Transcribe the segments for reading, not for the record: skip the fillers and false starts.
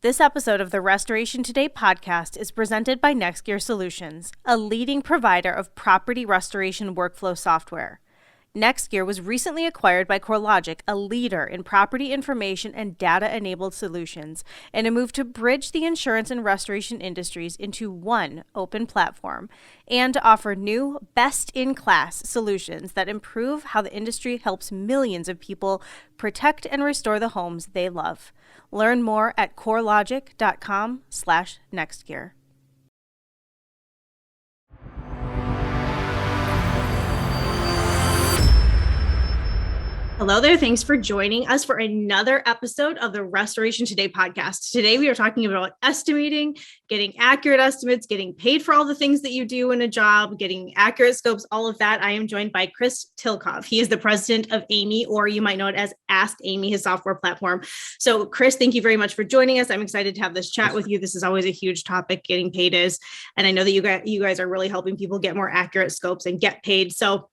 This episode of the Restoration Today podcast is presented by NextGear Solutions, a leading provider of property restoration workflow software. NextGear was recently acquired by CoreLogic, a leader in property information and data-enabled solutions, in a move to bridge the insurance and restoration industries into one open platform and to offer new, best-in-class solutions that improve how the industry helps millions of people protect and restore the homes they love. Learn more at corelogic.com/nextgear. Hello there. Thanks for joining us for another episode of the Restoration Today podcast. Today, we are talking about estimating, getting accurate estimates, getting paid for all the things that you do in a job, getting accurate scopes, all of that. I am joined by Chris Tilkov. He is the president of Aime, or you might know it as Ask Aime, his software platform. So Chris, thank you very much for joining us. I'm excited to have this chat with you. This is always a huge topic, getting paid is, and I know that you guys are really helping people get more accurate scopes and get paid. So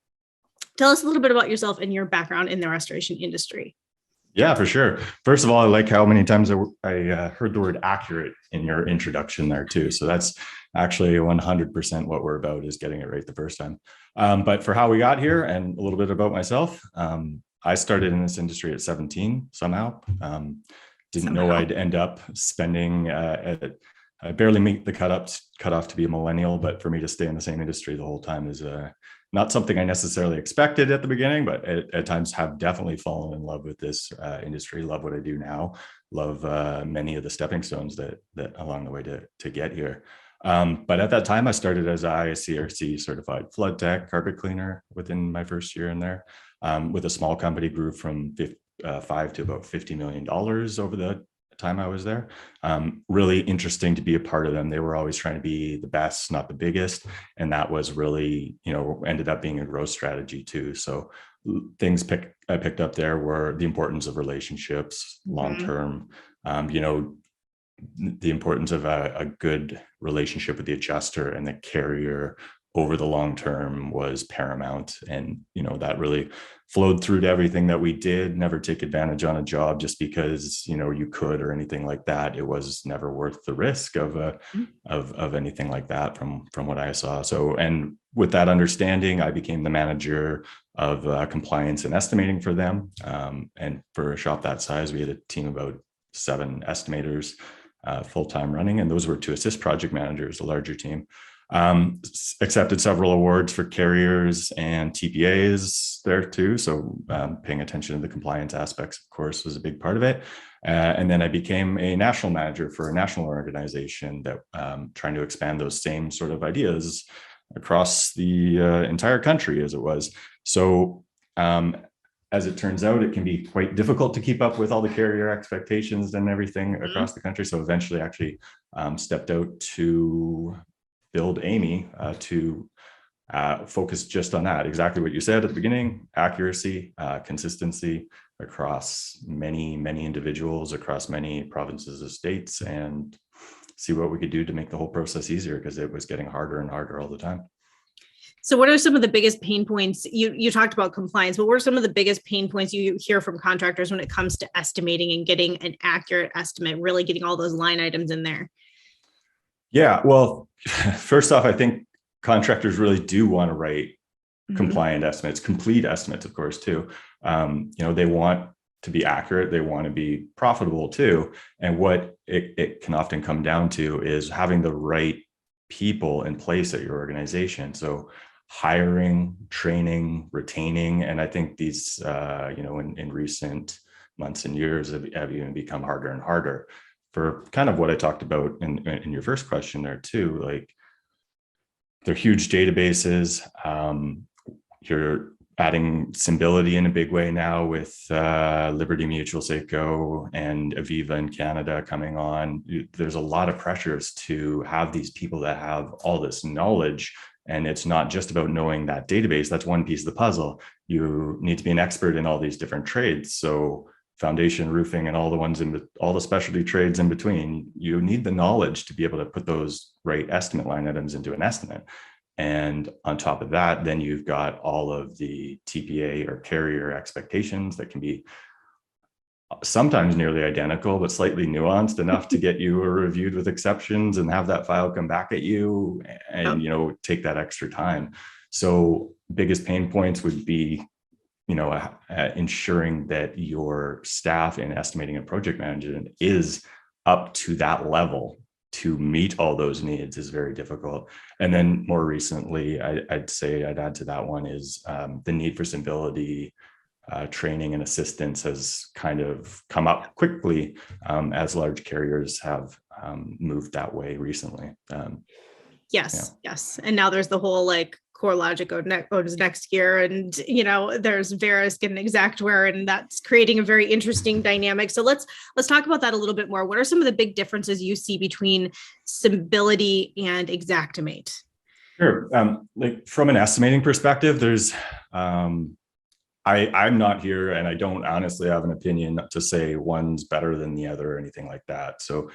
tell us a little bit about yourself and your background in the restoration industry. Yeah, for sure. First of all, I like how many times I heard the word accurate in your introduction there too. So that's actually 100% what we're about, is getting it right the first time. But for how we got here and a little bit about myself, I started in this industry at 17 somehow. Didn't know I'd end up spending, I barely meet the cutoff to be a millennial, but for me to stay in the same industry the whole time is not something I necessarily expected at the beginning, but at times have definitely fallen in love with this industry, love what I do now, love many of the stepping stones that along the way to get here. But at that time, I started as a ICRC certified flood tech, carpet cleaner within my first year in there, with a small company, grew from 5 to about $50 million over the time I was there. Really interesting to be a part of them. They were always trying to be the best, not the biggest. And that was really, ended up being a growth strategy too. So things I picked up there were the importance of relationships, long-term, the importance of a good relationship with the adjuster and the carrier over the long term was paramount. And, that really flowed through to everything that we did. Never take advantage on a job just because, you could or anything like that. It was never worth the risk of anything like that from what I saw. So, and with that understanding, I became the manager of compliance and estimating for them. And for a shop that size, we had a team of about 7 estimators full-time running, and those were to assist project managers, a larger team. Accepted several awards for carriers and TPAs there too. So paying attention to the compliance aspects, of course, was a big part of it. And then I became a national manager for a national organization that trying to expand those same sort of ideas across the entire country as it was. So as it turns out, it can be quite difficult to keep up with all the carrier expectations and everything across the country. So eventually actually stepped out to build Aime to focus just on that. Exactly what you said at the beginning: accuracy, consistency across many, many individuals, across many provinces and states, and see what we could do to make the whole process easier, because it was getting harder and harder all the time. So what are some of the biggest pain points? You talked about compliance, but what are some of the biggest pain points you hear from contractors when it comes to estimating and getting an accurate estimate, really getting all those line items in there? Yeah, well, first off, I think contractors really do want to write compliant estimates, complete estimates, of course, too. They want to be accurate. They want to be profitable too. And what it can often come down to is having the right people in place at your organization. So hiring, training, retaining. And I think these, in recent months and years have even become harder and harder. For kind of what I talked about in your first question there too, like they're huge databases. You're adding Symbility in a big way now with Liberty Mutual, Safeco, and Aviva in Canada coming on. There's a lot of pressures to have these people that have all this knowledge. And it's not just about knowing that database. That's one piece of the puzzle. You need to be an expert in all these different trades. So foundation, roofing, and all the specialty trades in between, you need the knowledge to be able to put those right estimate line items into an estimate. And on top of that, then you've got all of the TPA or carrier expectations that can be sometimes nearly identical, but slightly nuanced enough to get you reviewed with exceptions and have that file come back at you and, take that extra time. So biggest pain points would be, ensuring that your staff in estimating and project management is up to that level to meet all those needs is very difficult. And then more recently, I'd say I'd add to that one is the need for Symbility training and assistance has kind of come up quickly as large carriers have moved that way recently. Yes. And now there's the whole like CoreLogic owns next year, and there's Verisk and Xactware, and that's creating a very interesting dynamic. So let's talk about that a little bit more. What are some of the big differences you see between Symbility and Xactimate? Sure. Like from an estimating perspective, there's I'm not here, and I don't honestly have an opinion to say one's better than the other or anything like that. So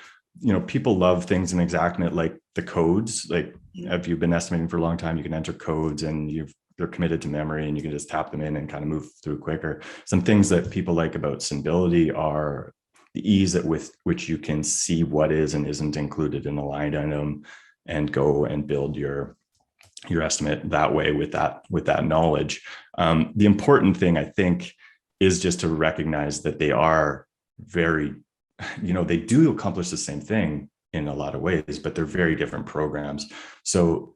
people love things in Xactimate like the codes. Like if you've been estimating for a long time, you can enter codes and they're committed to memory and you can just tap them in and kind of move through quicker. Some things that people like about Symbility are the ease with which you can see what is and isn't included in a line item and go and build your estimate that way with that knowledge. The important thing, I think, is just to recognize that they are very, they do accomplish the same thing in a lot of ways, but they're very different programs. So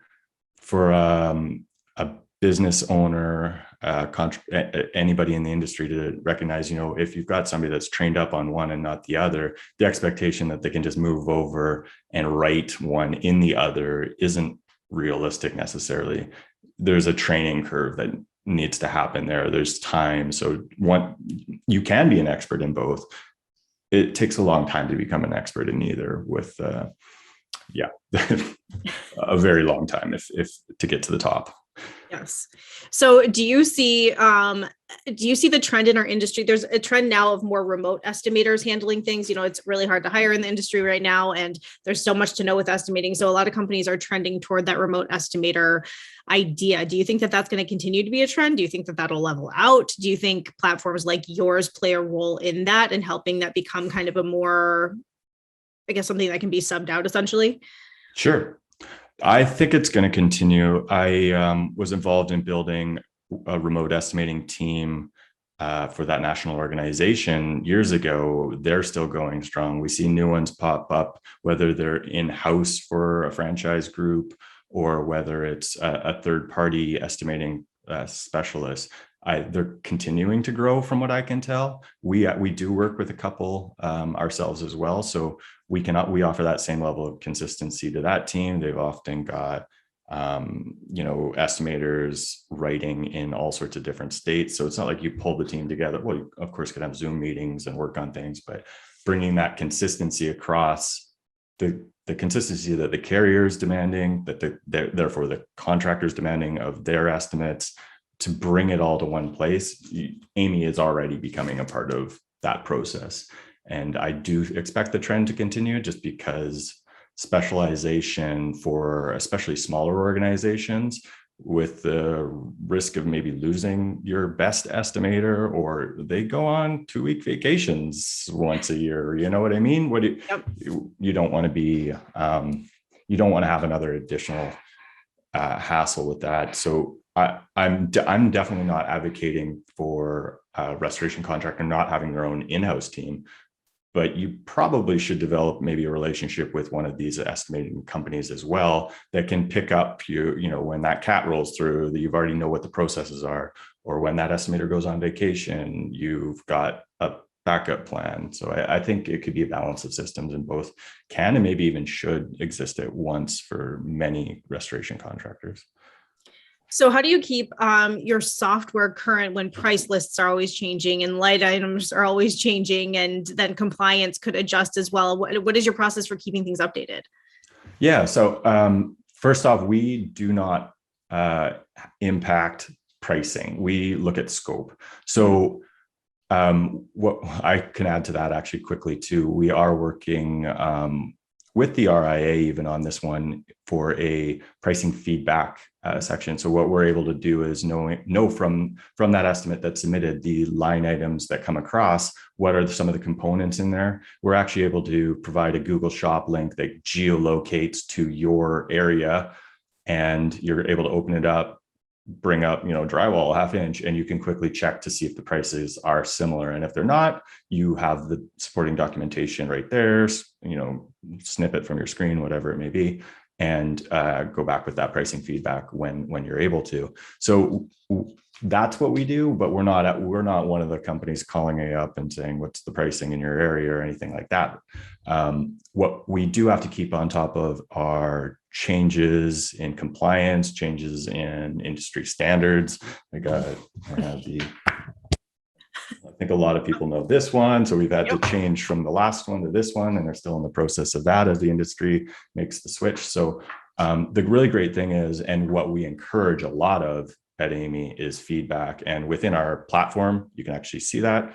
for a business owner, anybody in the industry to recognize, if you've got somebody that's trained up on one and not the other, the expectation that they can just move over and write one in the other isn't realistic necessarily. There's a training curve that needs to happen there. There's time. So you can be an expert in both. It takes a long time to become an expert in either with a very long time if to get to the top. Yes. So do you see the trend in our industry? There's a trend now of more remote estimators handling things. It's really hard to hire in the industry right now, and there's so much to know with estimating. So a lot of companies are trending toward that remote estimator idea. Do you think that that's going to continue to be a trend? Do you think that that'll level out? Do you think platforms like yours play a role in that and helping that become kind of a more, I guess, something that can be subbed out essentially? Sure. I think it's going to continue. I was involved in building a remote estimating team for that national organization years ago. They're still going strong. We see new ones pop up, whether they're in-house for a franchise group or whether it's a third-party estimating specialist. They're continuing to grow from what I can tell. We do work with a couple ourselves as well. So we offer that same level of consistency to that team. They've often got, estimators writing in all sorts of different states. So it's not like you pull the team together. Well, you of course could have Zoom meetings and work on things, but bringing that consistency across the consistency that the carrier is demanding, that therefore the contractors demanding of their estimates, to bring it all to one place. Aime is already becoming a part of that process. And I do expect the trend to continue just because specialization for especially smaller organizations with the risk of maybe losing your best estimator, or they go on 2-week vacations once a year. You know what I mean? You don't want to be, you don't want to have another additional hassle with that. So I'm definitely not advocating for a restoration contractor not having their own in-house team, but you probably should develop maybe a relationship with one of these estimating companies as well that can pick up when that cat rolls through, that you've already know what the processes are, or when that estimator goes on vacation, you've got a backup plan. So I think it could be a balance of systems, and both can and maybe even should exist at once for many restoration contractors. So how do you keep your software current when price lists are always changing and light items are always changing, and then compliance could adjust as well? What is your process for keeping things updated? Yeah. So first off, we do not impact pricing. We look at scope. So what I can add to that actually quickly too, we are working with the RIA even on this one for a pricing feedback section. So what we're able to do is know from that estimate that's submitted, the line items that come across, what are some of the components in there. We're actually able to provide a Google Shop link that geolocates to your area, and you're able to open it up, bring up, drywall 1/2 inch, and you can quickly check to see if the prices are similar. And if they're not, you have the supporting documentation right there, snip it from your screen, whatever it may be, and go back with that pricing feedback when you're able to. So that's what we do, but we're not one of the companies calling you up and saying, what's the pricing in your area or anything like that. What we do have to keep on top of are changes in compliance, changes in industry standards. I think a lot of people know this one. So we've had to change from the last one to this one, and they're still in the process of that as the industry makes the switch. So the really great thing is, and what we encourage a lot of at Aime, is feedback. And within our platform, you can actually see that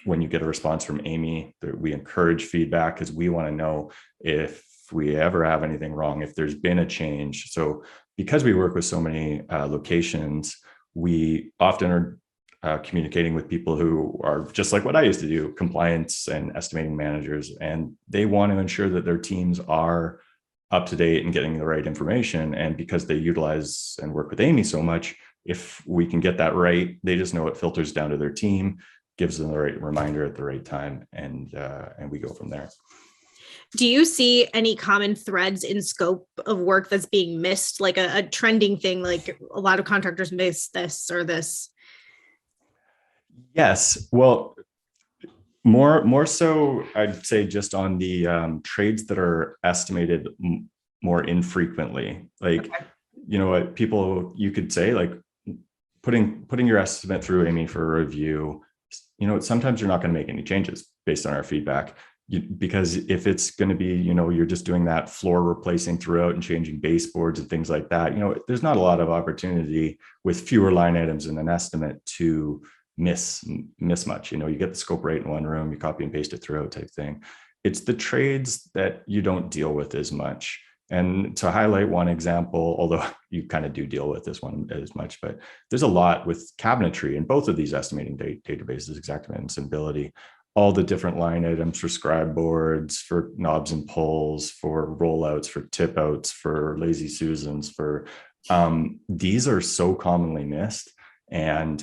when you get a response from Aime, we encourage feedback because we want to know if we ever have anything wrong, if there's been a change. So because we work with so many locations, we often are communicating with people who are just like what I used to do, compliance and estimating managers, and they want to ensure that their teams are up to date and getting the right information. And because they utilize and work with Aime so much, if we can get that right, they just know it filters down to their team, gives them the right reminder at the right time, and we go from there. Do you see any common threads in scope of work that's being missed, like a trending thing, like a lot of contractors miss this or this? Yes. Well, more so, I'd say just on the trades that are estimated more infrequently. Like, what people, you could say, like putting your estimate through Aime for a review, sometimes you're not going to make any changes based on our feedback. Because if it's going to be, you're just doing that floor replacing throughout and changing baseboards and things like that, there's not a lot of opportunity with fewer line items in an estimate to miss much. You get the scope right in one room, you copy and paste it throughout type thing. It's the trades that you don't deal with as much. And to highlight one example, although you kind of do deal with this one as much, but there's a lot with cabinetry in both of these estimating databases, Xactimate and Symbility. All the different line items for scribe boards, for knobs and pulls, for rollouts, for tip outs, for lazy Susans, for these are so commonly missed. And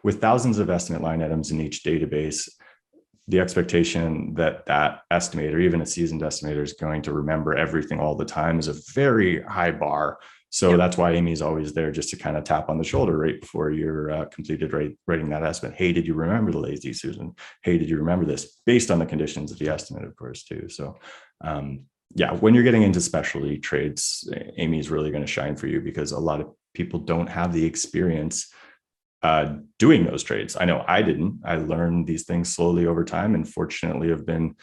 with thousands of estimate line items in each database, the expectation that estimator, even a seasoned estimator, is going to remember everything all the time is a very high bar. So that's why Aime is always there, just to kind of tap on the shoulder right before you're completed writing that estimate. Hey, did you remember the lazy Susan? Hey, did you remember this? Based on the conditions of the estimate, of course, too. So when you're getting into specialty trades, Aime is really going to shine for you, because a lot of people don't have the experience doing those trades. I know I didn't. I learned these things slowly over time, and fortunately have been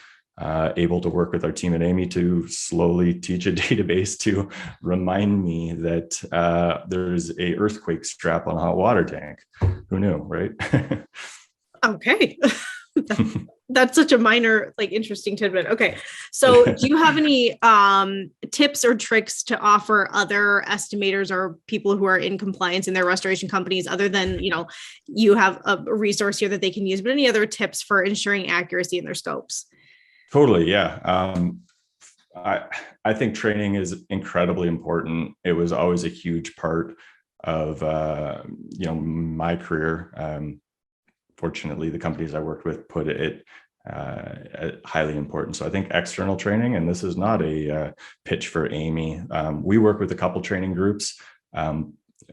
able to work with our team at Aime to slowly teach a database to remind me that there's a earthquake strap on a hot water tank. Who knew, right? Okay. That's such a minor, interesting tidbit. Okay. So do you have any tips or tricks to offer other estimators or people who are in compliance in their restoration companies, other than, you have a resource here that they can use, but any other tips for ensuring accuracy in their scopes? Totally. Yeah. I think training is incredibly important. It was always a huge part of, my career. Fortunately, the companies I worked with put it highly important. So I think external training, and this is not a pitch for Aime. We work with a couple training groups,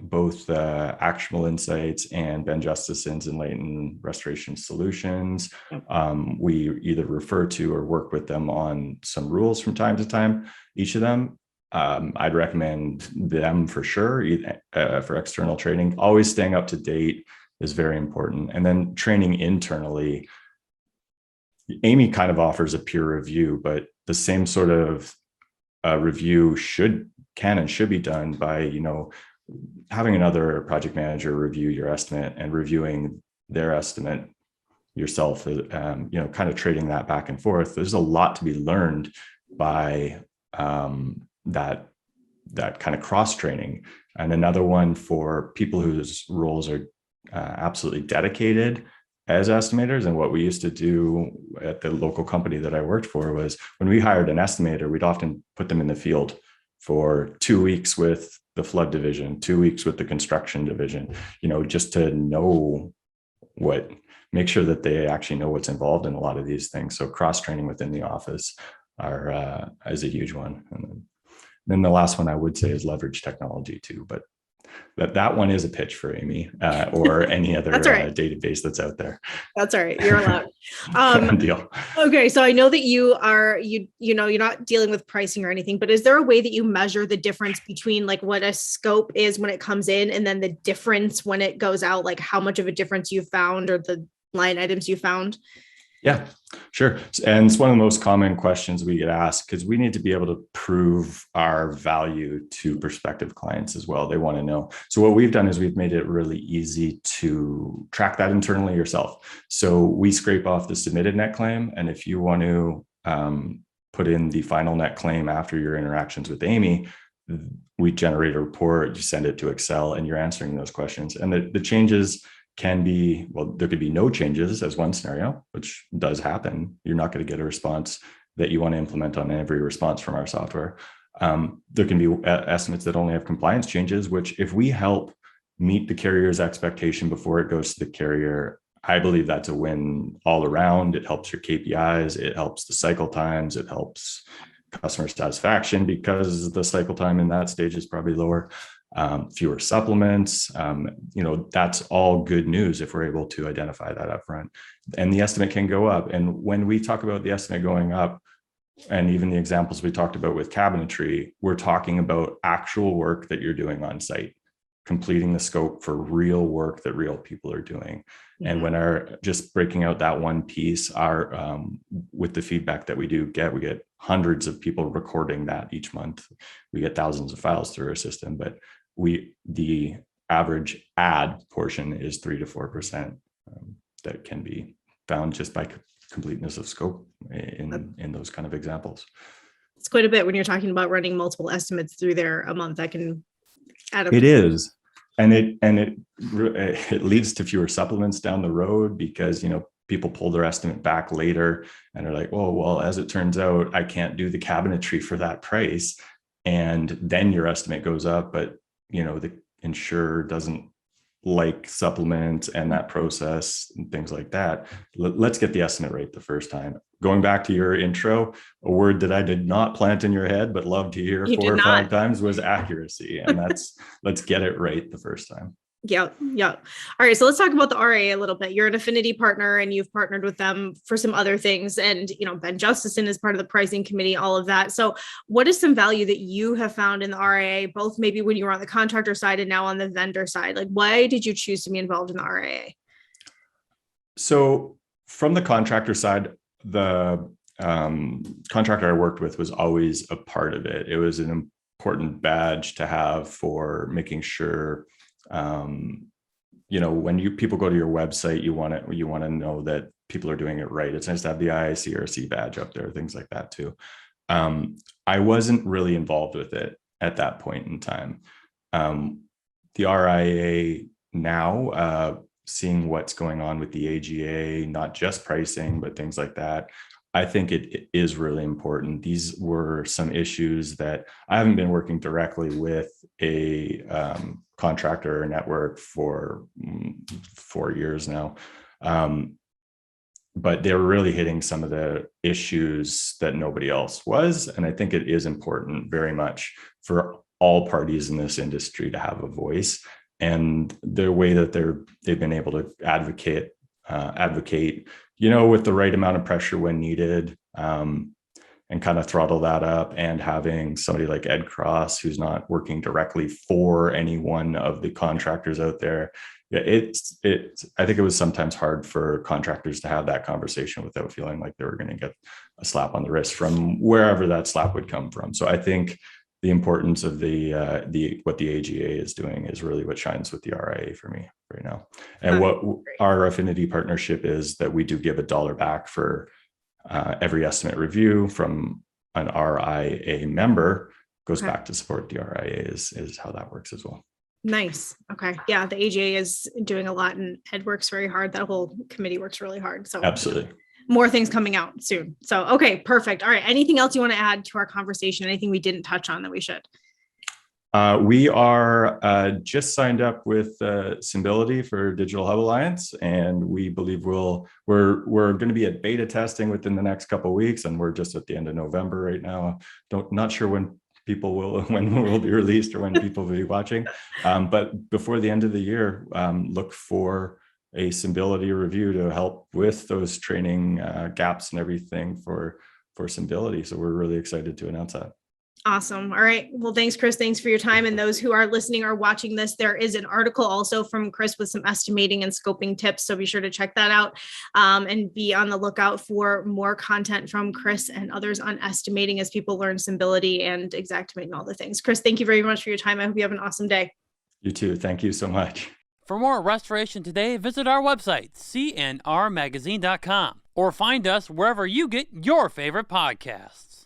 both Actionable Insights and Ben Justison's and Leighton Restoration Solutions. We either refer to or work with them on some rules from time to time. Each of them, I'd recommend them for sure. For external training, always staying up to date is very important. And then training internally, Aime kind of offers a peer review, but the same sort of review can and should be done by, having another project manager review your estimate and reviewing their estimate yourself, kind of trading that back and forth. There's a lot to be learned by that that kind of cross training, and another one for people whose roles are absolutely dedicated as estimators. And what we used to do at the local company that I worked for was when we hired an estimator, we'd often put them in the field for 2 weeks with the flood division, 2 weeks with the construction division, just to know make sure that they actually know what's involved in a lot of these things. So cross training within the office is a huge one. And then the last one I would say is leverage technology too, but that one is a pitch for Aime or any other right. database that's out there. That's all right. You're allowed. Deal. Okay. So I know that you're not dealing with pricing or anything, but is there a way that you measure the difference between like what a scope is when it comes in and then the difference when it goes out, like how much of a difference you found or the line items you found? Yeah, sure. And it's one of the most common questions we get asked because we need to be able to prove our value to prospective clients as well. They want to know. So what we've done is we've made it really easy to track that internally yourself. So we scrape off the submitted net claim. And if you want to put in the final net claim after your interactions with Aime, we generate a report, you send it to Excel, and you're answering those questions. And the changes can be, there could be no changes as one scenario, which does happen. You're not going to get a response that you want to implement on every response from our software. There can be estimates that only have compliance changes, which if we help meet the carrier's expectation before it goes to the carrier, I believe that's a win all around. It helps your KPIs, it helps the cycle times, it helps customer satisfaction because the cycle time in that stage is probably lower. Fewer supplements, that's all good news if we're able to identify that up front. And the estimate can go up. And when we talk about the estimate going up, and even the examples we talked about with cabinetry, we're talking about actual work that you're doing on site, completing the scope for real work that real people are doing. Yeah. And when just breaking out that one piece, with the feedback that we get hundreds of people recording that each month. We get thousands of files through our system, but the average ad portion is 3 to 4% that can be found just by completeness of scope in those kind of examples. It's quite a bit when you're talking about running multiple estimates through there a month. That can add up. It is, and it leads to fewer supplements down the road because people pull their estimate back later and are like, oh, well, as it turns out, I can't do the cabinetry for that price, and then your estimate goes up, but the insurer doesn't like supplements and that process and things like that. Let's get the estimate right the first time. Going back to your intro, a word that I did not plant in your head, but love to hear 4 or 5 times was accuracy. And let's get it right the first time. Yeah. All right. So let's talk about the RA a little bit. You're an affinity partner and you've partnered with them for some other things. And, Ben Justison is part of the pricing committee, all of that. So what is some value that you have found in the RA, both maybe when you were on the contractor side and now on the vendor side? Like, why did you choose to be involved in the RA? So from the contractor side, the contractor I worked with was always a part of it. It was an important badge to have for making sure when people go to your website, you want to know that people are doing it right. It's nice to have the IICRC badge up there, things like that too. I wasn't really involved with it at that point in time. The RIA now, seeing what's going on with the AGA, not just pricing, but things like that, I think it is really important. These were some issues that I haven't been working directly with a contractor network for 4 years now. But they're really hitting some of the issues that nobody else was. And I think it is important very much for all parties in this industry to have a voice. And the way that they've been able to advocate, with the right amount of pressure when needed, and kind of throttle that up, and having somebody like Ed Cross, who's not working directly for any one of the contractors out there. I think it was sometimes hard for contractors to have that conversation without feeling like they were going to get a slap on the wrist from wherever that slap would come from. So I think the importance of what the AGA is doing is really what shines with the RIA for me right now. And what our affinity partnership is that we do give $1 back for every estimate review from an RIA member. goes back to support the RIA is how that works as well. Nice. Okay. Yeah. The AGA is doing a lot and Ed works very hard. That whole committee works really hard. So absolutely. More things coming out soon. So, okay, perfect. All right. Anything else you want to add to our conversation? Anything we didn't touch on that we should? We are just signed up with Symbility for Digital Hub Alliance, and we believe we're going to be at beta testing within the next couple of weeks, and we're just at the end of November right now. Not sure when we'll be released or when people will be watching, but before the end of the year, look for a Symbility review to help with those training gaps and everything for Symbility. So we're really excited to announce that. Awesome. All right. Well, thanks, Chris. Thanks for your time. And those who are listening or watching this, there is an article also from Chris with some estimating and scoping tips. So be sure to check that out and be on the lookout for more content from Chris and others on estimating as people learn Symbility and Xactimate and all the things. Chris, thank you very much for your time. I hope you have an awesome day. You too. Thank you so much. For more Restoration Today, visit our website, cnrmagazine.com, or find us wherever you get your favorite podcasts.